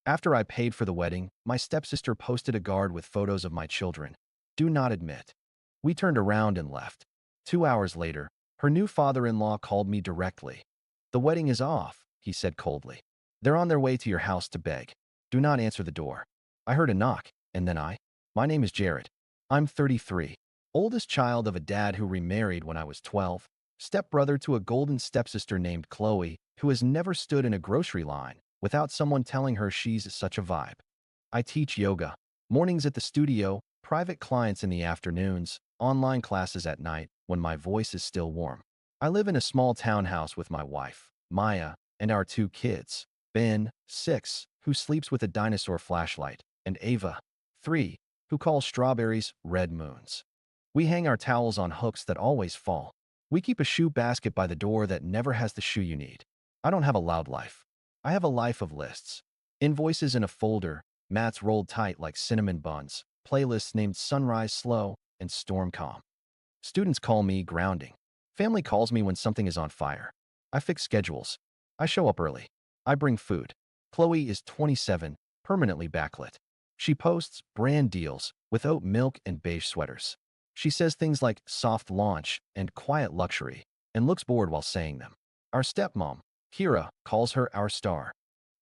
After I paid for the wedding, my stepsister posted a card with photos of my children. Do not admit. We turned around and left. 2 hours later, her new father-in-law called me directly. The wedding is off, he said coldly. They're on their way to your house to beg. Do not answer the door. I heard a knock, and then My name is Jared. I'm 33. Oldest child of a dad who remarried when I was 12. Stepbrother to a golden stepsister named Chloe, who has never stood in a grocery line without someone telling her she's such a vibe. I teach yoga. Mornings at the studio, private clients in the afternoons, online classes at night when my voice is still warm. I live in a small townhouse with my wife, Maya, and our 2 kids, Ben, 6, who sleeps with a dinosaur flashlight, and Ava, 3, who calls strawberries red moons. We hang our towels on hooks that always fall. We keep a shoe basket by the door that never has the shoe you need. I don't have a loud life. I have a life of lists. Invoices in a folder, mats rolled tight like cinnamon buns, playlists named Sunrise Slow and Storm Calm. Students call me grounding. Family calls me when something is on fire. I fix schedules. I show up early. I bring food. Chloe is 27, permanently backlit. She posts brand deals with oat milk and beige sweaters. She says things like soft launch and quiet luxury and looks bored while saying them. Our stepmom, Kira, calls her our star.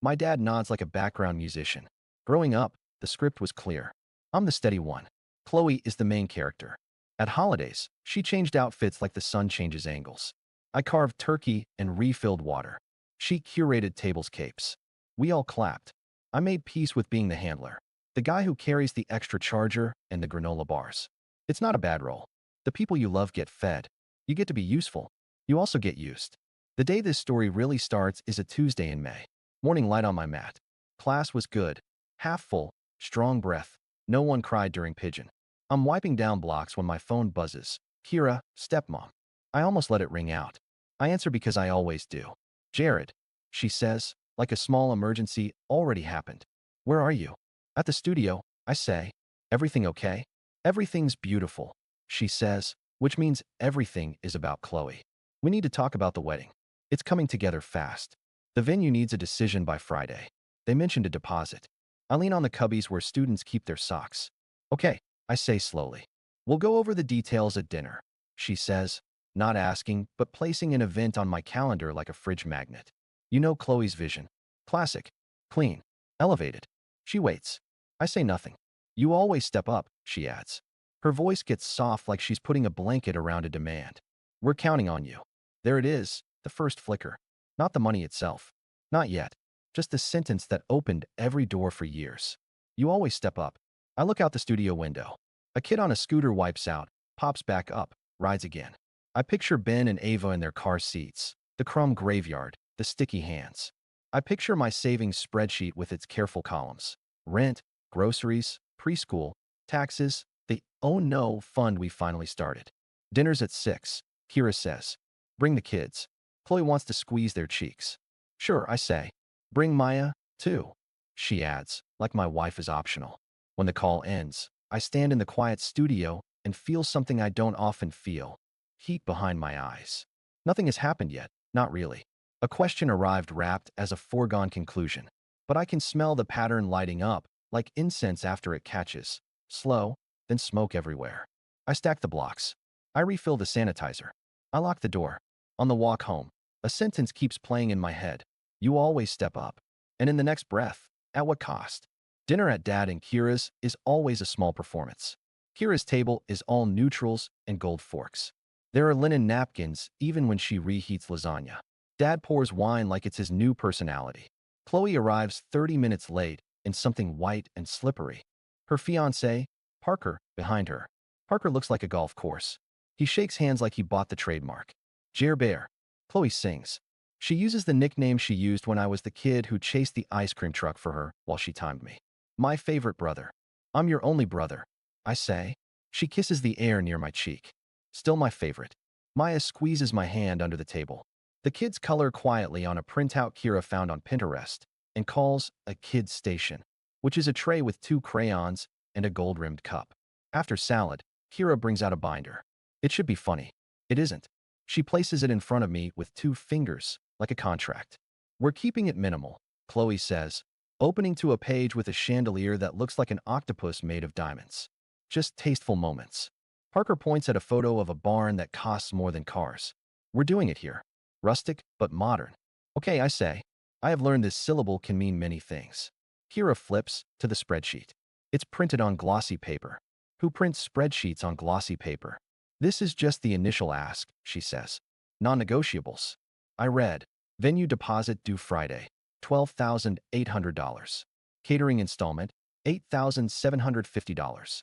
My dad nods like a background musician. Growing up, the script was clear. I'm the steady one. Chloe is the main character. At holidays, she changed outfits like the sun changes angles. I carved turkey and refilled water. She curated tablescapes. We all clapped. I made peace with being the handler, the guy who carries the extra charger and the granola bars. It's not a bad role. The people you love get fed. You get to be useful. You also get used. The day this story really starts is a Tuesday in May. Morning light on my mat. Class was good. Half full, strong breath. No one cried during pigeon. I'm wiping down blocks when my phone buzzes. Kira, stepmom. I almost let it ring out. I answer because I always do. Jared, she says, like a small emergency already happened. Where are you? At the studio, I say. Everything okay? Everything's beautiful, she says, which means everything is about Chloe. We need to talk about the wedding. It's coming together fast. The venue needs a decision by Friday. They mentioned a deposit. I lean on the cubbies where students keep their socks. Okay, I say slowly. We'll go over the details at dinner, she says, not asking, but placing an event on my calendar like a fridge magnet. You know Chloe's vision. Classic. Clean. Elevated. She waits. I say nothing. You always step up, she adds. Her voice gets soft like she's putting a blanket around a demand. We're counting on you. There it is, the first flicker. Not the money itself. Not yet. Just the sentence that opened every door for years. You always step up. I look out the studio window. A kid on a scooter wipes out, pops back up, rides again. I picture Ben and Ava in their car seats, the crumb graveyard, the sticky hands. I picture my savings spreadsheet with its careful columns. Rent, groceries, preschool, taxes, the oh no fund we finally started. Dinner's at 6, Kira says. Bring the kids. Chloe wants to squeeze their cheeks. Sure, I say. Bring Maya, too, she adds, like my wife is optional. When the call ends, I stand in the quiet studio and feel something I don't often feel. Heat behind my eyes. Nothing has happened yet, not really. A question arrived wrapped as a foregone conclusion. But I can smell the pattern lighting up, like incense after it catches. Slow, then smoke everywhere. I stack the blocks. I refill the sanitizer. I lock the door. On the walk home, a sentence keeps playing in my head. You always step up. And in the next breath, at what cost? Dinner at Dad and Kira's is always a small performance. Kira's table is all neutrals and gold forks. There are linen napkins even when she reheats lasagna. Dad pours wine like it's his new personality. Chloe arrives 30 minutes late in something white and slippery. Her fiancé, Parker, behind her. Parker looks like a golf course. He shakes hands like he bought the trademark. Jer Bear. Chloe sings. She uses the nickname she used when I was the kid who chased the ice cream truck for her while she timed me. My favorite brother. I'm your only brother, I say. She kisses the air near my cheek. Still my favorite. Maya squeezes my hand under the table. The kids color quietly on a printout Kira found on Pinterest and calls a kid's station, which is a tray with 2 crayons and a gold-rimmed cup. After salad, Kira brings out a binder. It should be funny. It isn't. She places it in front of me with 2 fingers, like a contract. We're keeping it minimal, Chloe says, opening to a page with a chandelier that looks like an octopus made of diamonds. Just tasteful moments. Parker points at a photo of a barn that costs more than cars. We're doing it here. Rustic, but modern. Okay, I say. I have learned this syllable can mean many things. Kira flips to the spreadsheet. It's printed on glossy paper. Who prints spreadsheets on glossy paper? This is just the initial ask, she says. Non-negotiables. I read. Venue deposit due Friday. $12,800. Catering installment, $8,750.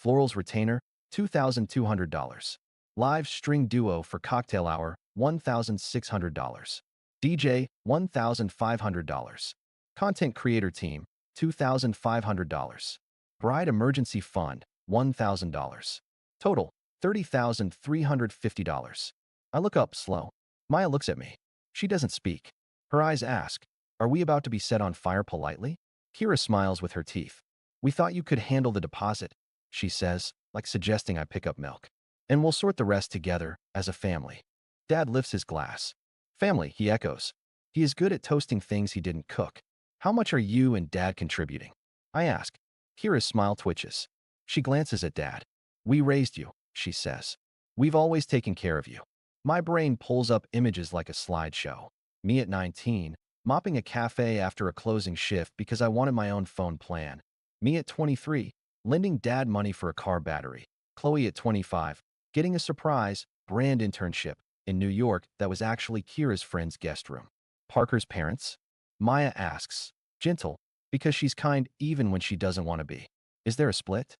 Florals retainer, $2,200. Live string duo for cocktail hour, $1,600. DJ, $1,500. Content creator team, $2,500. Bride emergency fund, $1,000. Total, $30,350. I look up slow. Maya looks at me. She doesn't speak. Her eyes ask, are we about to be set on fire politely? Kira smiles with her teeth. We thought you could handle the deposit, she says, like suggesting I pick up milk. And we'll sort the rest together, as a family. Dad lifts his glass. Family, he echoes. He is good at toasting things he didn't cook. How much are you and Dad contributing? I ask. Kira's smile twitches. She glances at Dad. We raised you, she says. We've always taken care of you. My brain pulls up images like a slideshow. Me at 19, mopping a cafe after a closing shift because I wanted my own phone plan. Me at 23, lending Dad money for a car battery. Chloe at 25, getting a surprise, brand internship in New York that was actually Kira's friend's guest room. Parker's parents? Maya asks, gentle, because she's kind even when she doesn't want to be. Is there a split?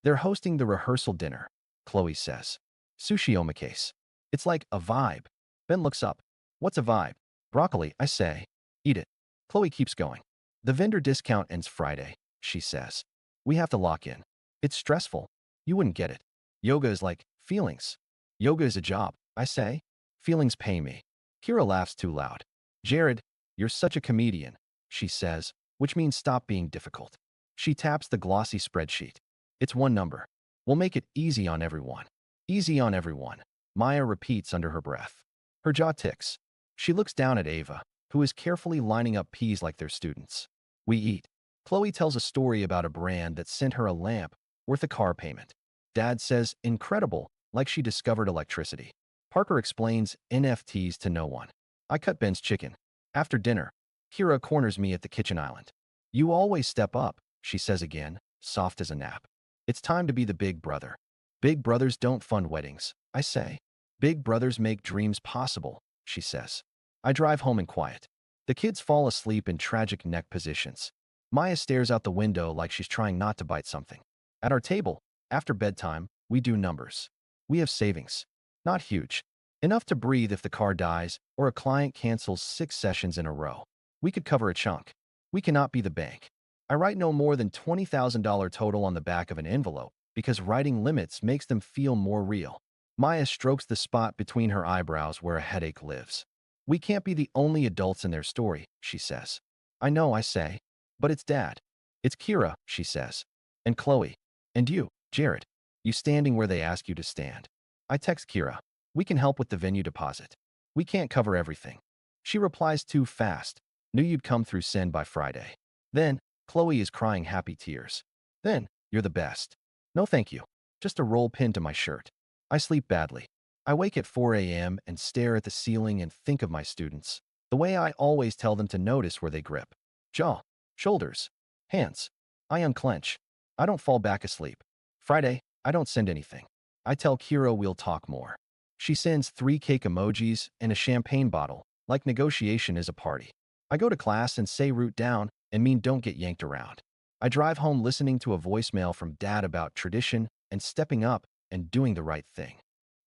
They're hosting the rehearsal dinner, Chloe says. Sushi omakase. It's like a vibe. Ben looks up. What's a vibe? Broccoli, I say. Eat it. Chloe keeps going. The vendor discount ends Friday, she says. We have to lock in. It's stressful. You wouldn't get it. Yoga is like feelings. Yoga is a job, I say. Feelings pay me. Kira laughs too loud. Jared, you're such a comedian, she says, which means stop being difficult. She taps the glossy spreadsheet. It's one number. We'll make it easy on everyone. Easy on everyone. Maya repeats under her breath. Her jaw ticks. She looks down at Ava, who is carefully lining up peas like they're students. We eat. Chloe tells a story about a brand that sent her a lamp worth a car payment. Dad says, incredible, like she discovered electricity. Parker explains NFTs to no one. I cut Ben's chicken. After dinner, Kira corners me at the kitchen island. You always step up, she says again, soft as a nap. It's time to be the big brother. Big brothers don't fund weddings, I say. Big brothers make dreams possible, she says. I drive home in quiet. The kids fall asleep in tragic neck positions. Maya stares out the window like she's trying not to bite something. At our table, after bedtime, we do numbers. We have savings. Not huge. Enough to breathe if the car dies or a client cancels 6 sessions in a row. We could cover a chunk. We cannot be the bank. I write no more than $20,000 total on the back of an envelope because writing limits makes them feel more real. Maya strokes the spot between her eyebrows where a headache lives. We can't be the only adults in their story, she says. I know, I say. But it's Dad. It's Kira, she says. And Chloe. And you, Jared. You standing where they ask you to stand. I text Kira. We can help with the venue deposit. We can't cover everything. She replies too fast. Knew you'd come through send by Friday. Then, Chloe is crying happy tears. Then, you're the best. No thank you. Just a roll pinned to my shirt. I sleep badly. I wake at 4 a.m. and stare at the ceiling and think of my students. The way I always tell them to notice where they grip. Jaw, shoulders, hands. I unclench. I don't fall back asleep. Friday, I don't send anything. I tell Kira we'll talk more. She sends 3 cake emojis and a champagne bottle, like negotiation is a party. I go to class and say root down and mean don't get yanked around. I drive home listening to a voicemail from Dad about tradition and stepping up and doing the right thing.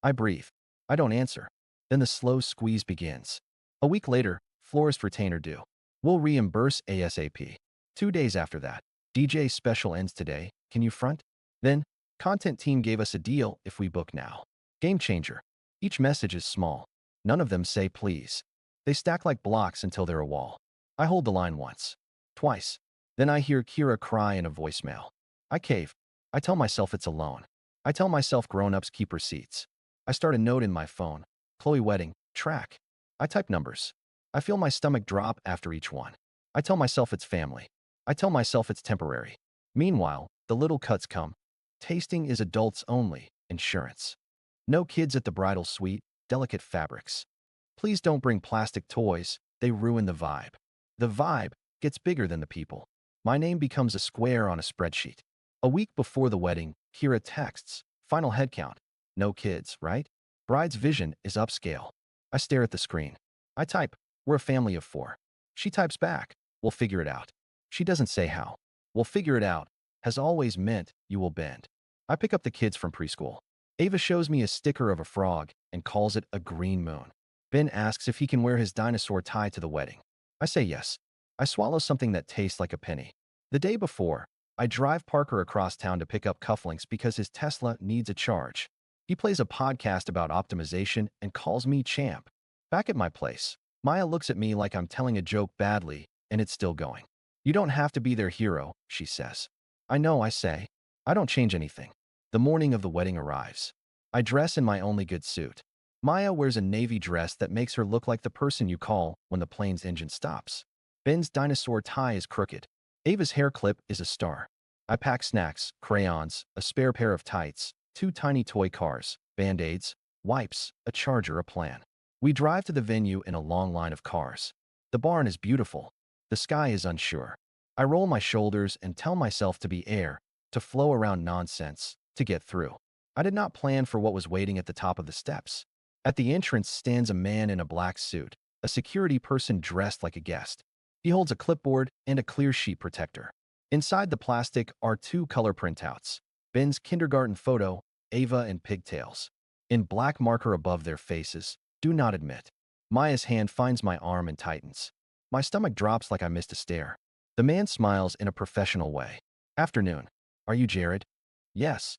I breathe. I don't answer. Then the slow squeeze begins. A week later, florist retainer due. We'll reimburse ASAP. 2 days after that, DJ special ends today. Can you front? Then, content team gave us a deal if we book now. Game changer. Each message is small. None of them say please. They stack like blocks until they're a wall. I hold the line once. Twice. Then I hear Kira cry in a voicemail. I cave. I tell myself it's a loan. I tell myself grown-ups keep receipts. I start a note in my phone. Chloe wedding, track. I type numbers. I feel my stomach drop after each one. I tell myself it's family. I tell myself it's temporary. Meanwhile, the little cuts come. Tasting is adults only, insurance. No kids at the bridal suite, delicate fabrics. Please don't bring plastic toys, they ruin the vibe. The vibe gets bigger than the people. My name becomes a square on a spreadsheet. A week before the wedding, Kira texts, final head count. No kids, right? Bride's vision is upscale. I stare at the screen. I type, we're a family of 4. She types back, we'll figure it out. She doesn't say how. We'll figure it out has always meant you will bend. I pick up the kids from preschool. Ava shows me a sticker of a frog and calls it a green moon. Ben asks if he can wear his dinosaur tie to the wedding. I say yes. I swallow something that tastes like a penny. The day before, I drive Parker across town to pick up cufflinks because his Tesla needs a charge. He plays a podcast about optimization and calls me champ. Back at my place, Maya looks at me like I'm telling a joke badly, and it's still going. You don't have to be their hero, she says. I know, I say. I don't change anything. The morning of the wedding arrives. I dress in my only good suit. Maya wears a navy dress that makes her look like the person you call when the plane's engine stops. Ben's dinosaur tie is crooked. Ava's hair clip is a star. I pack snacks, crayons, a spare pair of tights, 2 tiny toy cars, Band-Aids, wipes, a charger, a plan. We drive to the venue in a long line of cars. The barn is beautiful. The sky is unsure. I roll my shoulders and tell myself to be air, to flow around nonsense, to get through. I did not plan for what was waiting at the top of the steps. At the entrance stands a man in a black suit, a security person dressed like a guest. He holds a clipboard and a clear sheet protector. Inside the plastic are 2 color printouts. Ben's kindergarten photo, Ava and pigtails. In black marker above their faces, do not admit. Maya's hand finds my arm and tightens. My stomach drops like I missed a stair. The man smiles in a professional way. Afternoon. Are you Jared? Yes.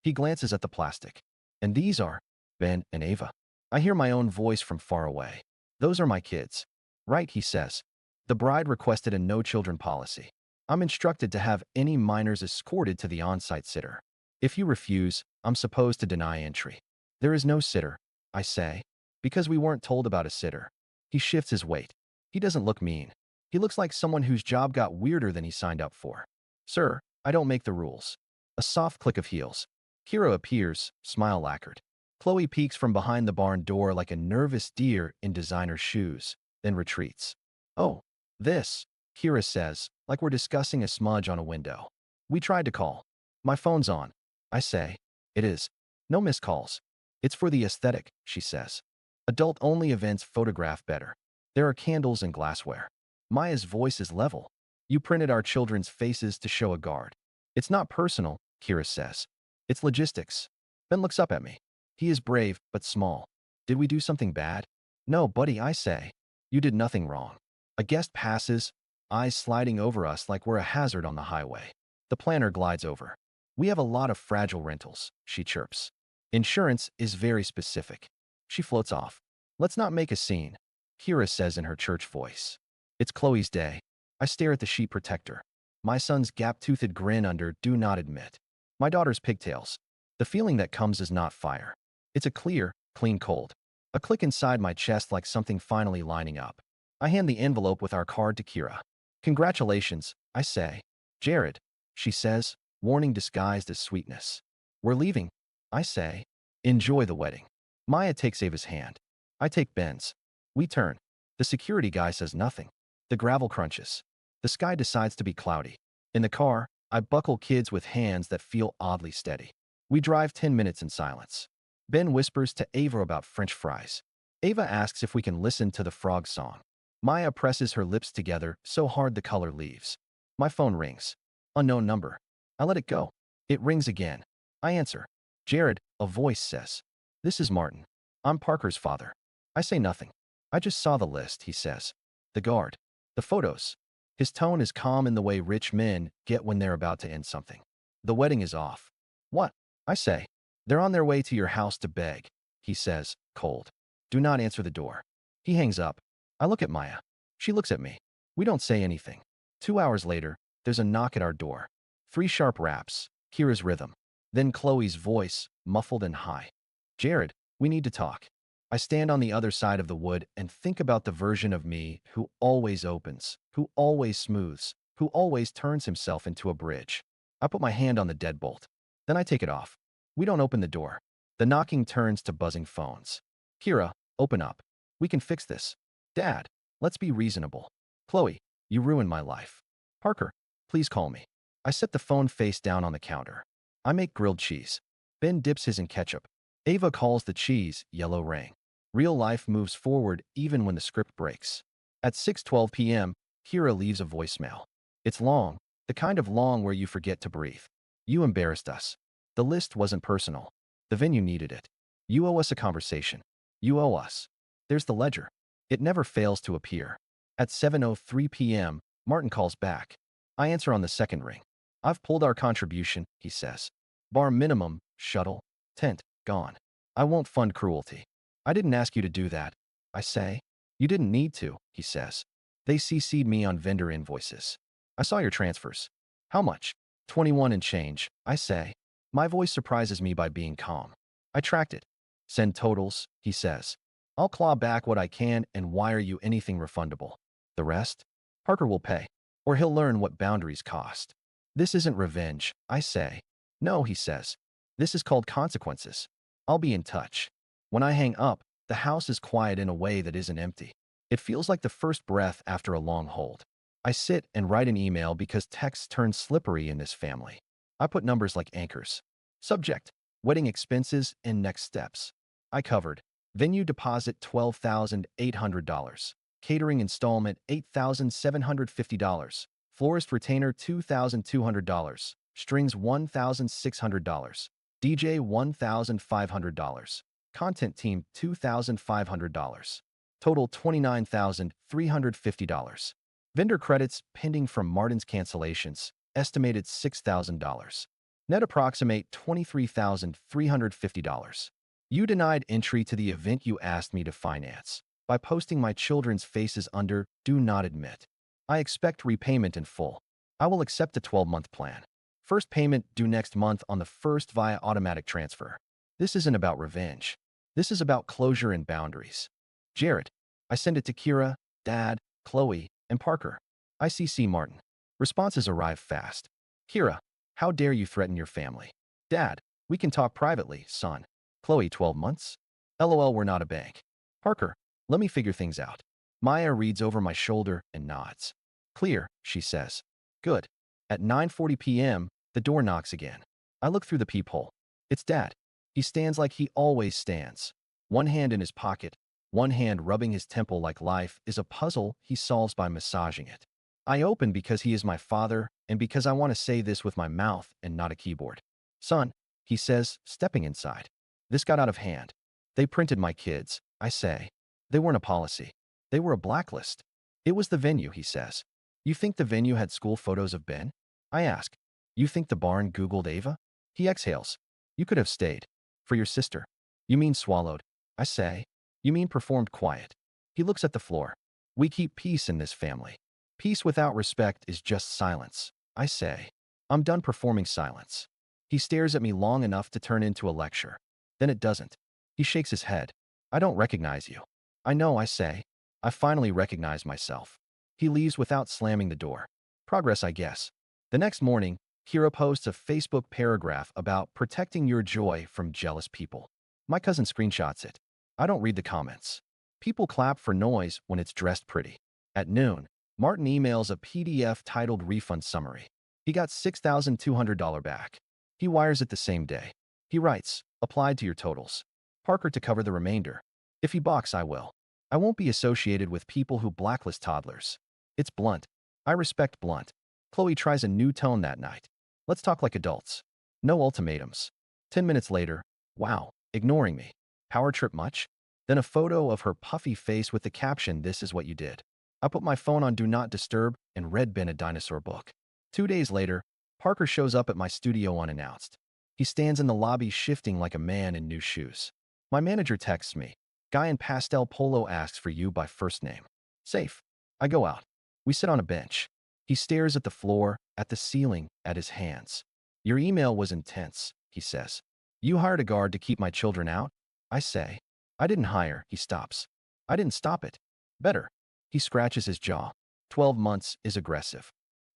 He glances at the plastic. And these are Ben and Ava. I hear my own voice from far away. Those are my kids. Right, he says. The bride requested a no-children policy. I'm instructed to have any minors escorted to the on-site sitter. If you refuse, I'm supposed to deny entry. There is no sitter, I say, because we weren't told about a sitter. He shifts his weight. He doesn't look mean. He looks like someone whose job got weirder than he signed up for. Sir, I don't make the rules. A soft click of heels. Kira appears, smile lacquered. Chloe peeks from behind the barn door like a nervous deer in designer shoes, then retreats. Oh, this, Kira says, like we're discussing a smudge on a window. We tried to call. My phone's on. I say. It is. No missed calls. It's for the aesthetic, she says. Adult-only events photograph better. There are candles and glassware. Maya's voice is level. You printed our children's faces to show a guard. It's not personal, Kira says. It's logistics. Ben looks up at me. He is brave, but small. Did we do something bad? No, buddy, I say. You did nothing wrong. A guest passes, eyes sliding over us like we're a hazard on the highway. The planner glides over. We have a lot of fragile rentals, she chirps. Insurance is very specific. She floats off. Let's not make a scene, Kira says in her church voice. It's Chloe's day. I stare at the sheet protector. My son's gap-toothed grin under do not admit. My daughter's pigtails. The feeling that comes is not fire. It's a clear, clean cold. A click inside my chest like something finally lining up. I hand the envelope with our card to Kira. Congratulations, I say. Jared, she says, warning disguised as sweetness. We're leaving, I say. Enjoy the wedding. Maya takes Ava's hand. I take Ben's. We turn. The security guy says nothing. The gravel crunches. The sky decides to be cloudy. In the car, I buckle kids with hands that feel oddly steady. We drive 10 minutes in silence. Ben whispers to Ava about French fries. Ava asks if we can listen to the frog song. Maya presses her lips together so hard the color leaves. My phone rings. Unknown number. I let it go. It rings again. I answer. Jared, a voice says. This is Martin. I'm Parker's father. I say nothing. I just saw the list, he says. The guard. The photos. His tone is calm in the way rich men get when they're about to end something. The wedding is off. What? I say. They're on their way to your house to beg, he says, cold. Do not answer the door. He hangs up. I look at Maya. She looks at me. We don't say anything. 2 hours later, there's a knock at our door. 3 sharp raps. Kira's rhythm. Then Chloe's voice, muffled and high. Jared, we need to talk. I stand on the other side of the wood and think about the version of me who always opens, who always smooths, who always turns himself into a bridge. I put my hand on the deadbolt. Then I take it off. We don't open the door. The knocking turns to buzzing phones. Kira, open up. We can fix this. Dad, let's be reasonable. Chloe, you ruined my life. Parker, please call me. I set the phone face down on the counter. I make grilled cheese. Ben dips his in ketchup. Ava calls the cheese yellow rain. Real life moves forward even when the script breaks. At 6:12 p.m., Kira leaves a voicemail. It's long, the kind of long where you forget to breathe. You embarrassed us. The list wasn't personal. The venue needed it. You owe us a conversation. You owe us. There's the ledger. It never fails to appear. At 7:03 p.m., Martin calls back. I answer on the second ring. I've pulled our contribution, he says. Bar minimum, shuttle, tent, gone. I won't fund cruelty. I didn't ask you to do that, I say. You didn't need to, he says. They CC'd me on vendor invoices. I saw your transfers. How much? 21 and change, I say. My voice surprises me by being calm. I tracked it. Send totals, he says. I'll claw back what I can and wire you anything refundable. The rest? Parker will pay. Or he'll learn what boundaries cost. This isn't revenge, I say. No, he says. This is called consequences. I'll be in touch. When I hang up, the house is quiet in a way that isn't empty. It feels like the first breath after a long hold. I sit and write an email because texts turn slippery in this family. I put numbers like anchors. Subject, wedding expenses and next steps. I covered. Venue deposit $12,800. Catering installment $8,750. Florist retainer $2,200. Strings $1,600. DJ $1,500. Content team $2,500. Total $29,350. Vendor credits pending from Martin's cancellations, estimated $6,000. Net approximate $23,350. You denied entry to the event you asked me to finance by posting my children's faces under Do Not Admit. I expect repayment in full. I will accept a 12-month plan. First payment due next month on the 1st via automatic transfer. This isn't about revenge. This is about closure and boundaries. Jarrett, I send it to Kira, Dad, Chloe, and Parker. I CC Martin. Responses arrive fast. Kira, how dare you threaten your family? Dad, we can talk privately, son. Chloe, 12 months? LOL, we're not a bank. Parker, let me figure things out. Maya reads over my shoulder and nods. Clear, she says. Good. At 9:40 p.m., the door knocks again. I look through the peephole. It's Dad. He stands like he always stands. One hand in his pocket, one hand rubbing his temple like life is a puzzle he solves by massaging it. I open because he is my father and because I want to say this with my mouth and not a keyboard. Son, he says, stepping inside. This got out of hand. They printed my kids, I say. They weren't a policy. They were a blacklist. It was the venue, he says. You think the venue had school photos of Ben? I ask. You think the barn Googled Ava? He exhales. You could have stayed. For your sister. You mean swallowed. I say. You mean performed quiet. He looks at the floor. We keep peace in this family. Peace without respect is just silence, I say. I'm done performing silence. He stares at me long enough to turn into a lecture. Then it doesn't. He shakes his head. I don't recognize you. I know, I say. I finally recognize myself. He leaves without slamming the door. Progress, I guess. The next morning, Kira posts a Facebook paragraph about protecting your joy from jealous people. My cousin screenshots it. I don't read the comments. People clap for noise when it's dressed pretty. At noon, Martin emails a PDF titled Refund Summary. He got $6,200 back. He wires it the same day. He writes, applied to your totals. Parker to cover the remainder. If he balks, I will. I won't be associated with people who blacklist toddlers. It's blunt. I respect blunt. Chloe tries a new tone that night. Let's talk like adults. No ultimatums. 10 minutes later, wow, ignoring me. Power trip much? Then a photo of her puffy face with the caption, this is what you did. I put my phone on Do Not Disturb and read Ben a dinosaur book. 2 days later, Parker shows up at my studio unannounced. He stands in the lobby shifting like a man in new shoes. My manager texts me. Guy in pastel polo asks for you by first name. Safe. I go out. We sit on a bench. He stares at the floor, at the ceiling, at his hands. Your email was intense, he says. You hired a guard to keep my children out? I say. I didn't hire, he stops. I didn't stop it. Better. He scratches his jaw. 12 months is aggressive.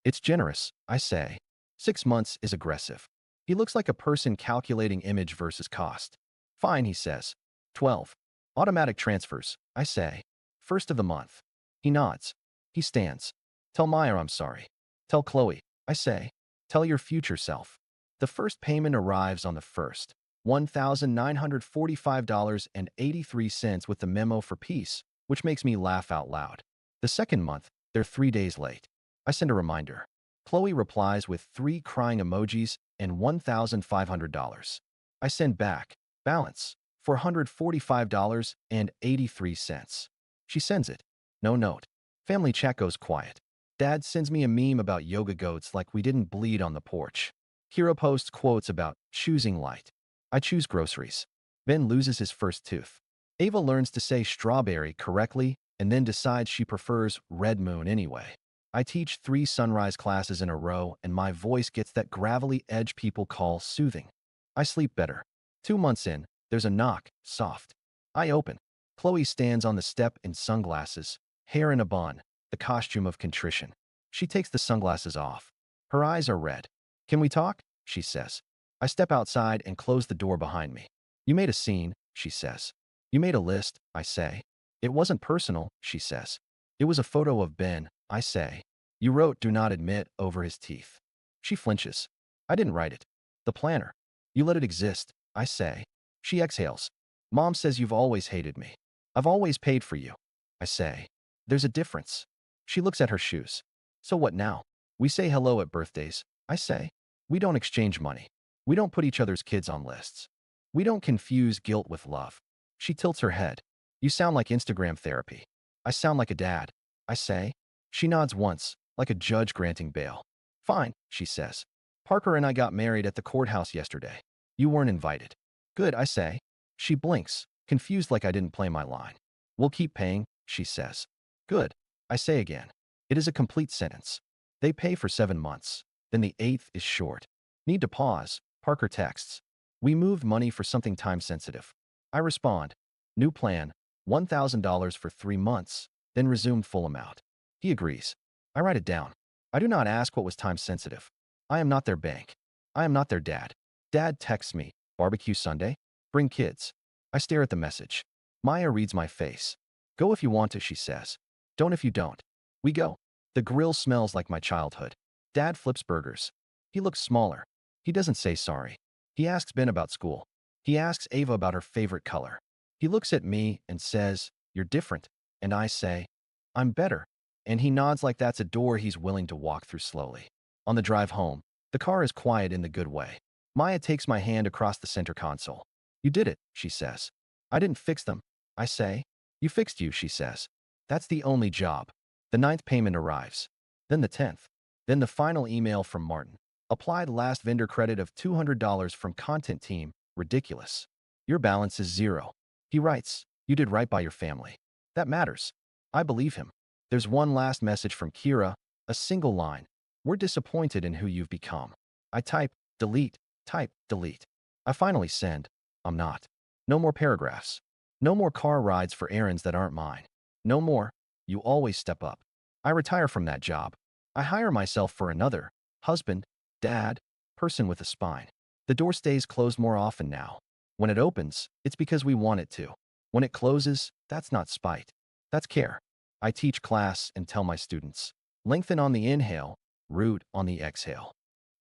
It's generous, I say. 6 months is aggressive. He looks like a person calculating image versus cost. Fine, he says. 12. Automatic transfers, I say. First of the month. He nods. He stands. Tell Maya I'm sorry. Tell Chloe, I say. Tell your future self. The first payment arrives on the 1st. $1,945.83 with the memo for peace, which makes me laugh out loud. The second month, they're 3 days late. I send a reminder. Chloe replies with 3 crying emojis and $1,500. I send back, balance, $445.83. She sends it. No note. Family chat goes quiet. Dad sends me a meme about yoga goats like we didn't bleed on the porch. Hero posts quotes about choosing light. I choose groceries. Ben loses his first tooth. Ava learns to say strawberry correctly and then decides she prefers red moon anyway. I teach 3 sunrise classes in a row and my voice gets that gravelly edge people call soothing. I sleep better. 2 months in, there's a knock, soft. I open. Chloe stands on the step in sunglasses, hair in a bun, the costume of contrition. She takes the sunglasses off. Her eyes are red. Can we talk? She says. I step outside and close the door behind me. You made a scene, she says. You made a list, I say. It wasn't personal, she says. It was a photo of Ben, I say. You wrote do not admit over his teeth. She flinches. I didn't write it. The planner. You let it exist, I say. She exhales. Mom says you've always hated me. I've always paid for you. I say. There's a difference. She looks at her shoes. So what now? We say hello at birthdays, I say. We don't exchange money. We don't put each other's kids on lists. We don't confuse guilt with love. She tilts her head. You sound like Instagram therapy. I sound like a dad, I say. She nods once, like a judge granting bail. Fine, she says. Parker and I got married at the courthouse yesterday. You weren't invited. Good, I say. She blinks, confused like I didn't play my line. We'll keep paying, she says. Good, I say again. It is a complete sentence. They pay for 7 months. Then the 8th is short. Need to pause, Parker texts. We moved money for something time-sensitive. I respond. New plan, $1,000 for 3 months, then resumed full amount. He agrees. I write it down. I do not ask what was time-sensitive. I am not their bank. I am not their dad. Dad texts me, barbecue Sunday? Bring kids. I stare at the message. Maya reads my face. Go if you want to, she says. Don't if you don't. We go. The grill smells like my childhood. Dad flips burgers. He looks smaller. He doesn't say sorry. He asks Ben about school. He asks Ava about her favorite color. He looks at me and says, You're different. And I say, I'm better. And he nods like that's a door he's willing to walk through slowly. On the drive home, the car is quiet in the good way. Maya takes my hand across the center console. You did it, she says. I didn't fix them, I say. You fixed you, she says. That's the only job. The 9th payment arrives. Then the 10th. Then the final email from Martin. Applied last vendor credit of $200 from content team. Ridiculous. Your balance is 0. He writes, you did right by your family. That matters. I believe him. There's one last message from Kira, a single line. We're disappointed in who you've become. I type, delete, type, delete. I finally send, I'm not. No more paragraphs. No more car rides for errands that aren't mine. No more, you always step up. I retire from that job. I hire myself for another, husband, dad, person with a spine. The door stays closed more often now. When it opens, it's because we want it to. When it closes, that's not spite. That's care. I teach class and tell my students, lengthen on the inhale, root on the exhale.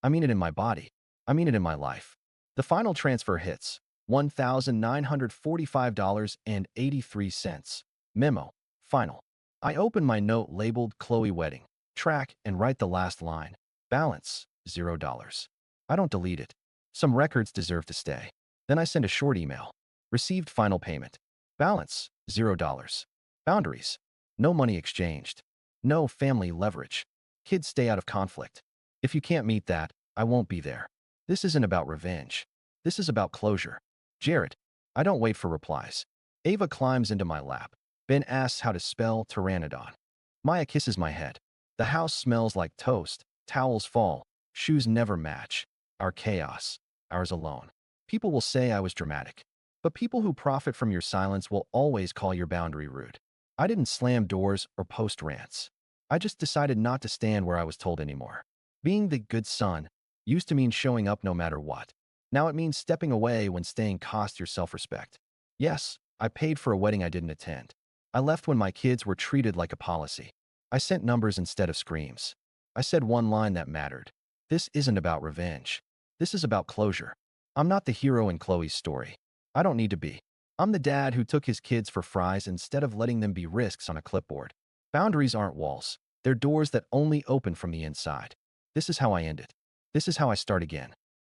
I mean it in my body. I mean it in my life. The final transfer hits, $1,945.83. Memo. Final. I open my note labeled Chloe Wedding. Track and write the last line. Balance, $0. I don't delete it. Some records deserve to stay. Then I send a short email. Received final payment. Balance, $0. Boundaries. No money exchanged. No family leverage. Kids stay out of conflict. If you can't meet that, I won't be there. This isn't about revenge. This is about closure. Jared. I don't wait for replies. Ava climbs into my lap. Ben asks how to spell pteranodon. Maya kisses my head. The house smells like toast. Towels fall. Shoes never match. Our chaos. Ours alone. People will say I was dramatic. But people who profit from your silence will always call your boundary rude. I didn't slam doors or post rants. I just decided not to stand where I was told anymore. Being the good son used to mean showing up no matter what. Now it means stepping away when staying costs your self-respect. Yes, I paid for a wedding I didn't attend. I left when my kids were treated like a policy. I sent numbers instead of screams. I said one line that mattered. This isn't about revenge. This is about closure. I'm not the hero in Chloe's story. I don't need to be. I'm the dad who took his kids for fries instead of letting them be risks on a clipboard. Boundaries aren't walls. They're doors that only open from the inside. This is how I end it. This is how I start again.